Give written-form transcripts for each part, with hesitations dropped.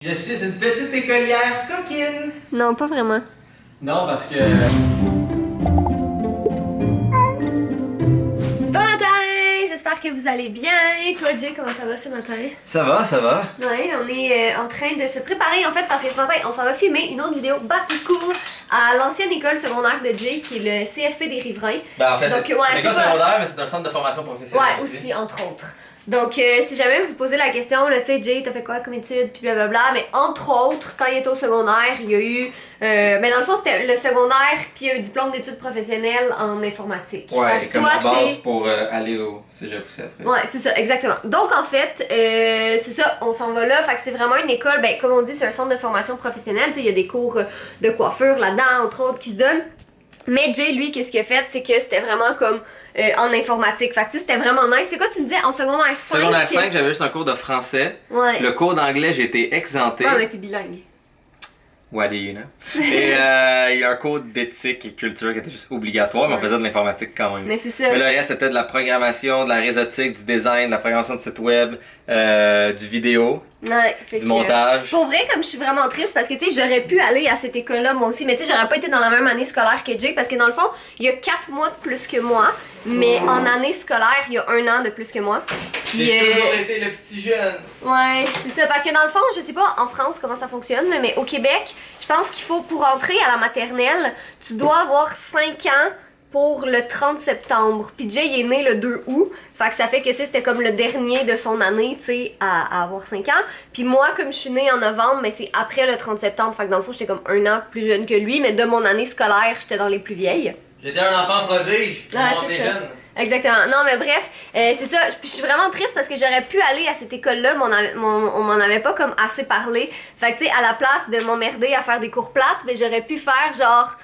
Je suis une petite écolière coquine. Non, pas vraiment. Non, parce que... Bon matin! J'espère que vous allez bien. Toi, Jay, comment ça va ce matin? Ça va, ça va. Ouais, on est en train de se préparer en fait parce que ce matin, on s'en va filmer une autre vidéo Back to School à l'ancienne école secondaire de Jay qui est le CFP des Riverains. Ben, en fait, Donc, c'est ouais, l'école c'est pas- secondaire, mais c'est un centre de formation professionnelle. Ouais, aussi, entre autres. Donc, si jamais vous posez la question, là, tu sais, Jay, t'as fait quoi comme études, puis blablabla, mais entre autres, quand il était au secondaire, il y a eu. Mais dans le fond, c'était le secondaire, puis un diplôme d'études professionnelles en informatique. Ouais, Fait que comme toi, la base t'es- pour aller au cégep aussi après. Ouais, c'est ça, exactement. Donc, en fait, c'est ça, on s'en va là. Fait que c'est vraiment une école, ben, comme on dit, c'est un centre de formation professionnelle. Tu sais, il y a des cours de coiffure là-dedans, entre autres, qui se donnent. Mais Jay, lui, qu'est-ce qu'il a fait? C'est que c'était vraiment comme en informatique. Fait que tu sais, c'était vraiment nice. C'est quoi, tu me disais, en secondaire 5? Secondaire 5, j'avais juste un cours de français. Ouais. Le cours d'anglais, j'ai été exempté. Ouais, mais t'es bilingue. What do you know? Et il y a un cours d'éthique et culture qui était juste obligatoire, mais on Ouais. faisait de l'informatique quand même. Mais c'est ça. Mais le reste, c'était de la programmation, de la réseautique, du design, de la programmation de site web, du vidéo, Ouais, fait du que- montage. Pour vrai, comme je suis vraiment triste parce que tu sais, j'aurais pu aller à cette école-là moi aussi, mais tu sais, j'aurais pas été dans la même année scolaire que Jay parce que dans le fond, il y a 4 mois de plus que moi, mais en année scolaire, il y a 1 an de plus que moi. Puis, J'ai toujours été le petit jeune. ouais, c'est ça, parce que dans le fond, je sais pas en France comment ça fonctionne, mais au Québec, je pense qu'il faut, pour entrer à la maternelle, tu dois avoir 5 ans pour le 30 septembre. Puis Jay il est né le 2 août, fait que ça fait que tu sais, c'était comme le dernier de son année, tu sais, à avoir 5 ans. Puis moi, comme je suis née en novembre, mais c'est après le 30 septembre, fait que dans le fond, j'étais comme 1 an plus jeune que lui, mais de mon année scolaire, j'étais dans les plus vieilles. J'étais un enfant prodige. Ouais, c'est ça. Exactement. Non, mais bref, c'est ça. Puis je suis vraiment triste parce que j'aurais pu aller à cette école-là, mais on m'en avait pas comme assez parlé. Fait que tu sais, à la place de m'emmerder à faire des cours plates, mais j'aurais pu faire genre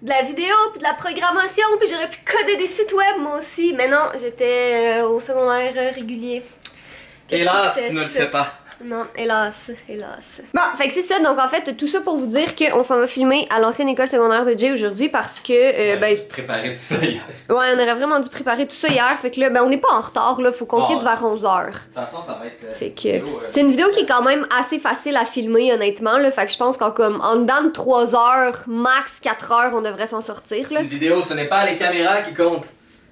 de la vidéo, puis de la programmation, puis j'aurais pu coder des sites web moi aussi. Mais non, j'étais au secondaire régulier. Hélas, Quelle tu ne le tristesse. fais pas. Non, hélas, hélas. Bon, fait que c'est ça, donc en fait, tout ça pour vous dire qu'on s'en va filmer à l'ancienne école secondaire de Jay aujourd'hui parce que, ben, Préparer tout ça hier. ouais, on aurait vraiment dû préparer tout ça hier, fait que là, ben, on n'est pas en retard, là, faut qu'on Ah, quitte ouais. vers 11h. De toute façon, ça va être. Fait que, c'est une vidéo qui est quand même assez facile à filmer, honnêtement, là, fait que je pense qu'en comme, en dedans de 3 heures, max 4 heures, on devrait s'en sortir, C'est là. une vidéo, ce n'est pas les caméras qui comptent,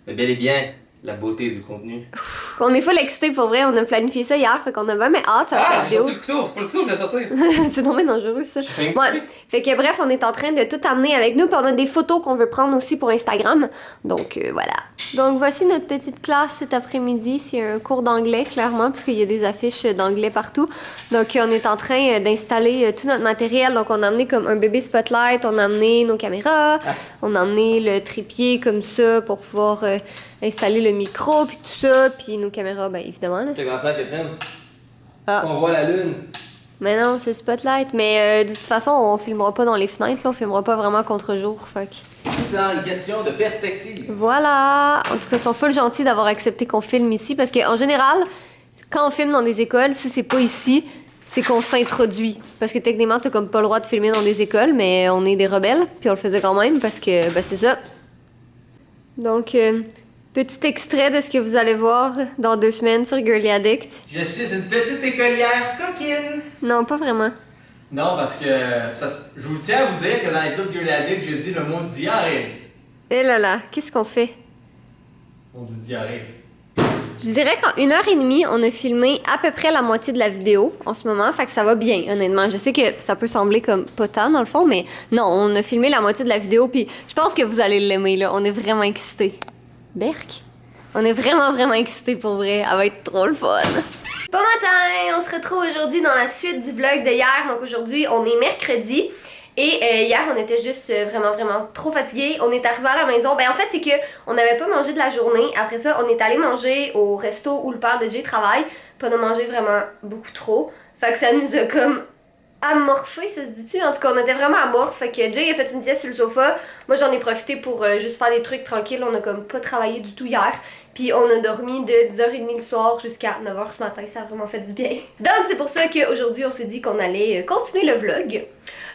mais bel et bien la beauté du contenu. On est full excités, pour vrai, on a planifié ça hier, fait qu'on a vraiment hâte à Ah, faire la j'ai sorti vidéo. le couteau, c'est pas le couteau que j'ai sorti. C'est dommage dangereux, ça. J'ai failli me Ouais, couper. fait que bref, on est en train de tout amener avec nous, puis on a des photos qu'on veut prendre aussi pour Instagram. Donc voilà. Donc voici notre petite classe cet après-midi. C'est un cours d'anglais, clairement, parce qu'il y a des affiches d'anglais partout. Donc on est en train d'installer tout notre matériel. Donc on a amené comme un bébé spotlight, on a amené nos caméras, on a amené le trépied comme ça pour pouvoir installer le micro, puis tout ça, puis nos caméras, ben évidemment. Là. T'es grand frère, Catherine. Ah. On voit la lune. Mais non, c'est spotlight. Mais de toute façon, on filmera pas dans les fenêtres, là, on filmera pas vraiment contre-jour. Fait que... Tout dans une question de perspective. Voilà! En tout cas, ils sont full gentils d'avoir accepté qu'on filme ici parce qu'en général, quand on filme dans des écoles, si c'est pas ici, c'est qu'on s'introduit. Parce que techniquement, t'as comme pas le droit de filmer dans des écoles, mais on est des rebelles, puis on le faisait quand même parce que, ben, c'est ça. Donc, petit extrait de ce que vous allez voir dans 2 semaines sur Girly Addict. Je suis une petite écolière coquine. Non, pas vraiment. Non, parce que je vous tiens à vous dire que dans la vidéo de Girl Addict, j'ai dit le mot diarrhée. Et là là, qu'est-ce qu'on fait? On dit diarrhée. Je dirais qu'en 1h30, on a filmé à peu près la moitié de la vidéo en ce moment, fait que ça va bien, honnêtement. Je sais que ça peut sembler comme pas tant dans le fond, mais non, on a filmé la moitié de la vidéo, puis je pense que vous allez l'aimer, là. On est vraiment excités. Berk? On est vraiment, vraiment excités pour vrai. Elle va être trop le fun. Bon matin! On se retrouve aujourd'hui dans la suite du vlog de hier. Donc aujourd'hui, on est mercredi. Et hier, on était juste vraiment, vraiment trop fatigués. On est arrivé à la maison. Ben en fait, c'est que on n'avait pas mangé de la journée. Après ça, on est allé manger au resto où le père de Jay travaille. Puis on a mangé vraiment beaucoup trop. Fait que ça nous a comme amorphé, ça se dit-tu? En tout cas, on était vraiment amorphe. Fait que Jay a fait une sieste sur le sofa. Moi, j'en ai profité pour juste faire des trucs tranquilles. On a comme pas travaillé du tout hier. Puis on a dormi de 10h30 le soir jusqu'à 9h ce matin, ça a vraiment fait du bien. Donc c'est pour ça qu'aujourd'hui on s'est dit qu'on allait continuer le vlog.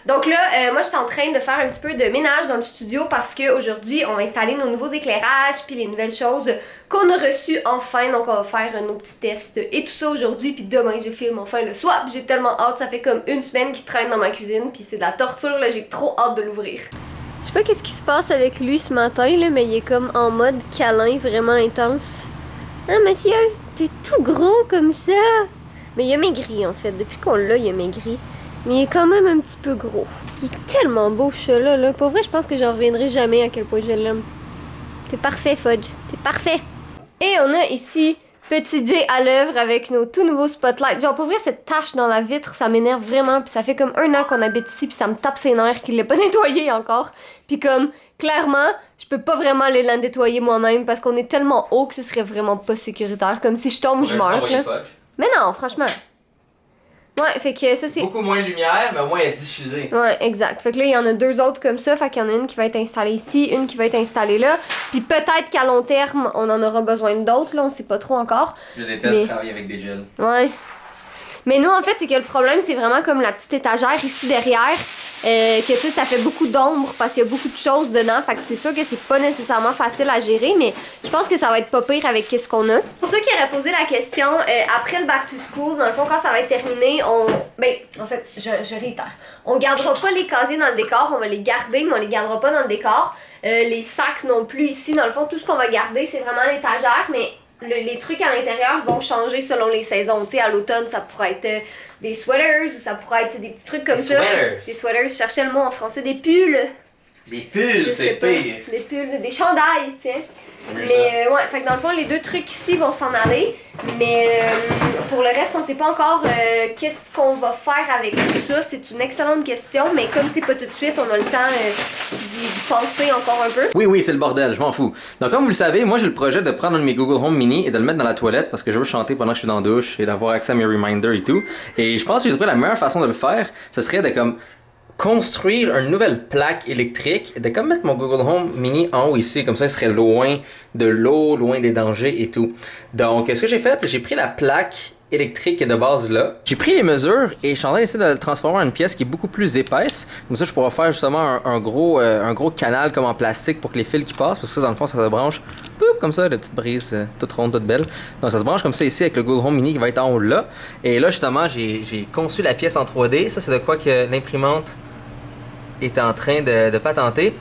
Donc là, moi je suis en train de faire un petit peu de ménage dans le studio parce qu'aujourd'hui on va installer nos nouveaux éclairages puis les nouvelles choses qu'on a reçues enfin. Donc on va faire nos petits tests et tout ça aujourd'hui, puis demain je filme enfin le swap. J'ai tellement hâte, ça fait comme une semaine qu'il traîne dans ma cuisine puis c'est de la torture là, j'ai trop hâte de l'ouvrir. Je sais pas qu'est-ce qui se passe avec lui ce matin là, mais il est comme en mode câlin vraiment intense. Ah monsieur, t'es tout gros comme ça. Mais il a maigri en fait, depuis qu'on l'a il a maigri. Mais il est quand même un petit peu gros. Il est tellement beau ce chat-là. Là. Pour vrai, je pense que j'en reviendrai jamais à quel point je l'aime. T'es parfait, Fudge. T'es parfait. Et on a ici Petit J à l'œuvre avec nos tout nouveaux spotlights. Genre, pour vrai, cette tache dans la vitre, ça m'énerve vraiment. Puis ça fait comme 1 an qu'on habite ici, puis ça me tape ses nerfs qu'il l'ait pas nettoyé encore. Puis comme, clairement, je peux pas vraiment aller la nettoyer moi-même parce qu'on est tellement haut que ce serait vraiment pas sécuritaire. Comme si je tombe, je meurs. Là. Mais non, franchement. Ouais, fait que ça c'est... Beaucoup moins de lumière, mais au moins elle est diffusée. Ouais, exact. Fait que là, il y en a 2 autres comme ça. Fait qu'il y en a une qui va être installée ici, une qui va être installée là. Puis peut-être qu'à long terme, on en aura besoin d'autres, là, on sait pas trop encore. Je déteste travailler avec des gels. Ouais. Mais nous, en fait, c'est que le problème, c'est vraiment comme la petite étagère ici derrière. Que tu sais, ça fait beaucoup d'ombre parce qu'il y a beaucoup de choses dedans. Fait que c'est sûr que c'est pas nécessairement facile à gérer, mais je pense que ça va être pas pire avec ce qu'on a. Pour ceux qui auraient posé la question, après le back to school, dans le fond, quand ça va être terminé, en fait, je réitère. On gardera pas les casiers dans le décor, on va les garder, mais on les gardera pas dans le décor. Les sacs non plus ici. Dans le fond, tout ce qu'on va garder, c'est vraiment l'étagère, mais les trucs à l'intérieur vont changer selon les saisons. Tu sais, à l'automne, ça pourrait être des sweaters ou ça pourrait être des petits trucs comme ça. Des sweaters, je cherchais le mot en français, des pulls. Des pulls, c'est pire. Des pulls, des chandails, tiens. Mais ouais, fait que dans le fond, les 2 trucs ici vont s'en aller. Mais pour le reste, on sait pas encore qu'est-ce qu'on va faire avec ça. C'est une excellente question, mais comme c'est pas tout de suite, on a le temps d'y penser encore un peu. Oui, c'est le bordel, je m'en fous. Donc comme vous le savez, moi j'ai le projet de prendre un de mes Google Home Mini et de le mettre dans la toilette parce que je veux chanter pendant que je suis dans la douche et d'avoir accès à mes reminders et tout. Et je pense que j'ai trouvé la meilleure façon de le faire, ce serait de comme construire une nouvelle plaque électrique, de comme mettre mon Google Home Mini en haut ici, comme ça il serait loin de l'eau, loin des dangers et tout. Donc ce que j'ai fait, c'est que j'ai pris la plaque électrique de base là, j'ai pris les mesures et je suis en train d'essayer de le transformer en une pièce qui est beaucoup plus épaisse. Comme ça je pourrais faire justement un gros canal comme en plastique pour que les fils qui passent, parce que ça dans le fond ça se branche poup, comme ça, la petite brise toute ronde, toute belle. Donc ça se branche comme ça ici avec le Google Home Mini qui va être en haut là. Et là justement j'ai conçu la pièce en 3D, ça c'est de quoi que l'imprimante est en train de patenter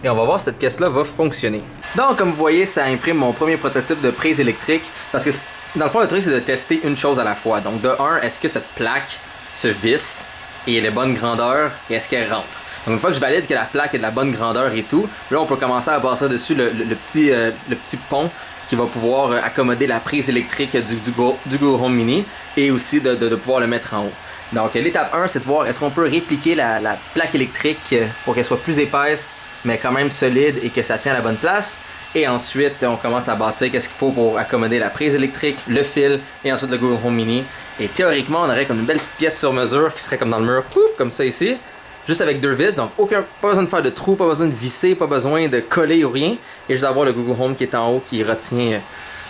et on va voir si cette pièce là va fonctionner. Donc comme vous voyez, ça imprime mon premier prototype de prise électrique parce que dans le fond le truc c'est de tester une chose à la fois. Donc de 1, est-ce que cette plaque se visse et elle est bonne grandeur et est-ce qu'elle rentre. Donc une fois que je valide que la plaque est de la bonne grandeur et tout, là on peut commencer à passer dessus le petit pont qui va pouvoir accommoder la prise électrique du Google Home Mini et aussi de pouvoir le mettre en haut. Donc l'étape 1, c'est de voir est-ce qu'on peut répliquer la plaque électrique pour qu'elle soit plus épaisse mais quand même solide et que ça tient à la bonne place. Et ensuite, on commence à bâtir qu'est-ce qu'il faut pour accommoder la prise électrique, le fil et ensuite le Google Home Mini. Et théoriquement, on aurait comme une belle petite pièce sur mesure qui serait comme dans le mur, comme ça ici. Juste avec 2 vis, donc pas besoin de faire de trou, pas besoin de visser, pas besoin de coller ou rien. Et juste avoir le Google Home qui est en haut qui retient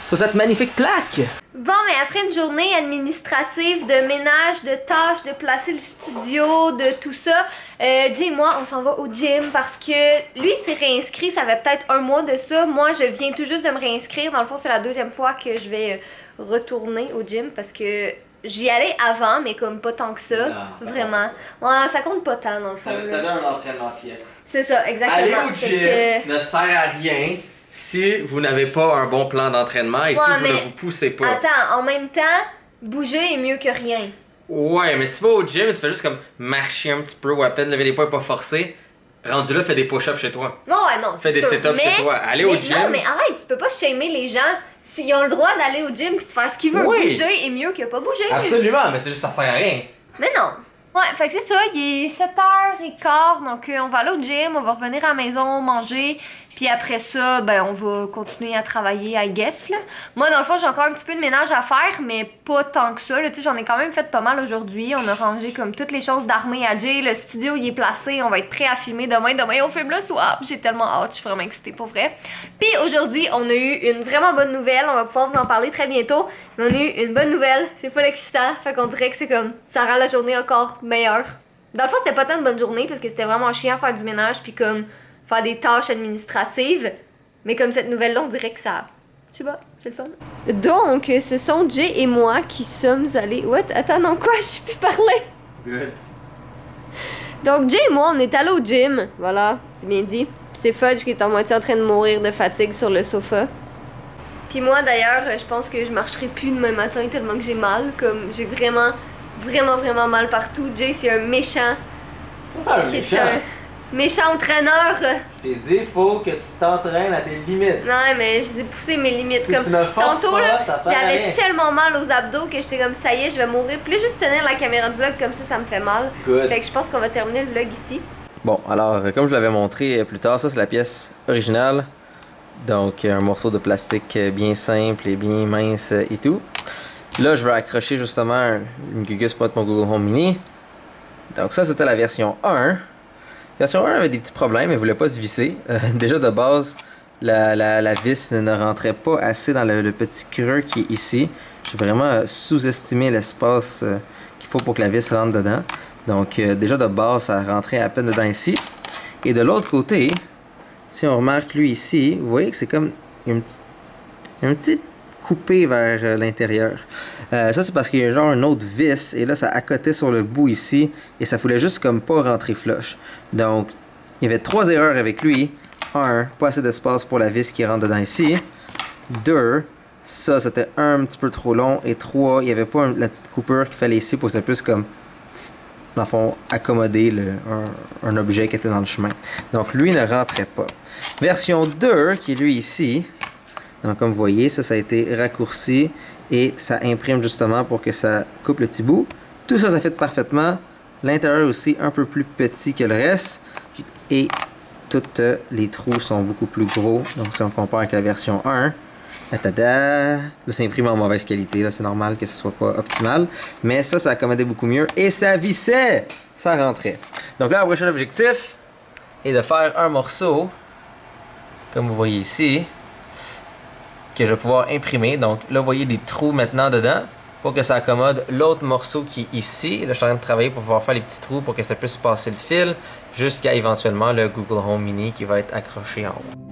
sur cette magnifique plaque. Bon, mais après une journée administrative de ménage, de tâches, de placer le studio, de tout ça, Jay et moi, on s'en va au gym parce que lui, il s'est réinscrit, ça fait peut-être 1 mois de ça. Moi, je viens tout juste de me réinscrire. Dans le fond, c'est la 2e fois que je vais retourner au gym parce que j'y allais avant, mais comme pas tant que ça. Non, vraiment. Ouais, ça compte pas tant, dans le fond. T'as un entraînement piètre. C'est ça, exactement. Aller au gym ne sert à rien si vous n'avez pas un bon plan d'entraînement et si vous ne vous poussez pas. Attends, en même temps, bouger est mieux que rien. Ouais, mais si tu vas au gym et tu fais juste comme marcher un petit peu ou à peine lever des poids et pas forcer, rendu là, fais des push-ups chez toi. Non, ouais, non. Fais des sit-ups chez toi. Allez au gym. Non, mais arrête, tu peux pas shamer les gens. S'ils ont le droit d'aller au gym et de faire ce qu'ils veulent, bouger est mieux que pas bouger. Absolument, mais c'est juste ça sert à rien. Mais non. Ouais, fait que c'est ça, il est 7h15, donc on va aller au gym, on va revenir à la maison, manger, puis après ça, ben on va continuer à travailler, I guess, là. Moi, dans le fond, j'ai encore un petit peu de ménage à faire, mais pas tant que ça, là, tu sais, j'en ai quand même fait pas mal aujourd'hui. On a rangé comme toutes les choses d'armée à Jay, le studio, il est placé, on va être prêt à filmer demain on filme le soir. J'ai tellement hâte, je suis vraiment excitée pour vrai. Puis aujourd'hui, on a eu une vraiment bonne nouvelle, on va pouvoir vous en parler très bientôt, mais on a eu une bonne nouvelle, c'est full excitant, fait qu'on dirait que c'est comme, ça rend la journée encore meilleure. Dans le fond, c'était pas tant une bonne journée parce que c'était vraiment chiant faire du ménage puis comme faire des tâches administratives. Mais comme cette nouvelle-là, on dirait que ça... Je sais pas, c'est le fun. Donc, ce sont Jay et moi qui sommes allés... What? Attends, non, quoi? Je sais plus parler. Good. Donc, Jay et moi, on est allés au gym. Voilà, c'est bien dit. Puis c'est Fudge qui est en moitié en train de mourir de fatigue sur le sofa. Puis moi, d'ailleurs, je pense que je marcherai plus demain matin tellement que j'ai mal. Comme, j'ai vraiment mal partout. Jay, c'est un méchant. C'est un Qui méchant. est un méchant entraîneur. Je t'ai dit, faut que tu t'entraînes à tes limites. Non, mais je les ai poussé mes limites. Si Comme tu ne forces tantôt, pas, là, ça sert à j'avais rien. tellement mal aux abdos que j'étais comme ça y est, je vais mourir. Puis là, juste tenir la caméra de vlog comme ça me fait mal. Good. Fait que je pense qu'on va terminer le vlog ici. Bon, alors, comme je l'avais montré plus tard, ça c'est la pièce originale. Donc, un morceau de plastique bien simple et bien mince et tout. Là, je vais accrocher justement une Gugus Spot mon Google Home Mini. Donc, ça c'était la version 1. Version 1 avait des petits problèmes, elle voulait pas se visser. Déjà de base, la vis ne rentrait pas assez dans le petit creux qui est ici. J'ai vraiment sous-estimé l'espace qu'il faut pour que la vis rentre dedans. Donc déjà de base, ça rentrait à peine dedans ici. Et de l'autre côté, si on remarque lui ici, vous voyez que c'est comme un petit coupé vers l'intérieur. Ça c'est parce qu'il y a genre une autre vis et là ça accotait sur le bout ici et ça voulait juste comme pas rentrer flush. Donc il y avait 3 erreurs avec lui. 1, pas assez d'espace pour la vis qui rentre dedans ici. 2, ça c'était un petit peu trop long. Et 3, il n'y avait pas la petite coupure qu'il fallait ici pour que ça puisse comme dans le fond accommoder un objet qui était dans le chemin. Donc lui ne rentrait pas. Version 2 qui est lui ici. Donc comme vous voyez, ça a été raccourci et ça imprime justement pour que ça coupe le petit bout. Tout ça, ça fit parfaitement. L'intérieur aussi un peu plus petit que le reste. Et tous les trous sont beaucoup plus gros. Donc si on compare avec la version 1, tada! Là, ça imprime en mauvaise qualité. Là, c'est normal que ce soit pas optimal. Mais ça accommodait beaucoup mieux. Et ça vissait! Ça rentrait. Donc là, le prochain objectif est de faire un morceau, comme vous voyez ici, que je vais pouvoir imprimer. Donc là, vous voyez des trous maintenant dedans pour que ça accommode l'autre morceau qui est ici. Là, je suis en train de travailler pour pouvoir faire les petits trous pour que ça puisse passer le fil jusqu'à éventuellement le Google Home Mini qui va être accroché en haut.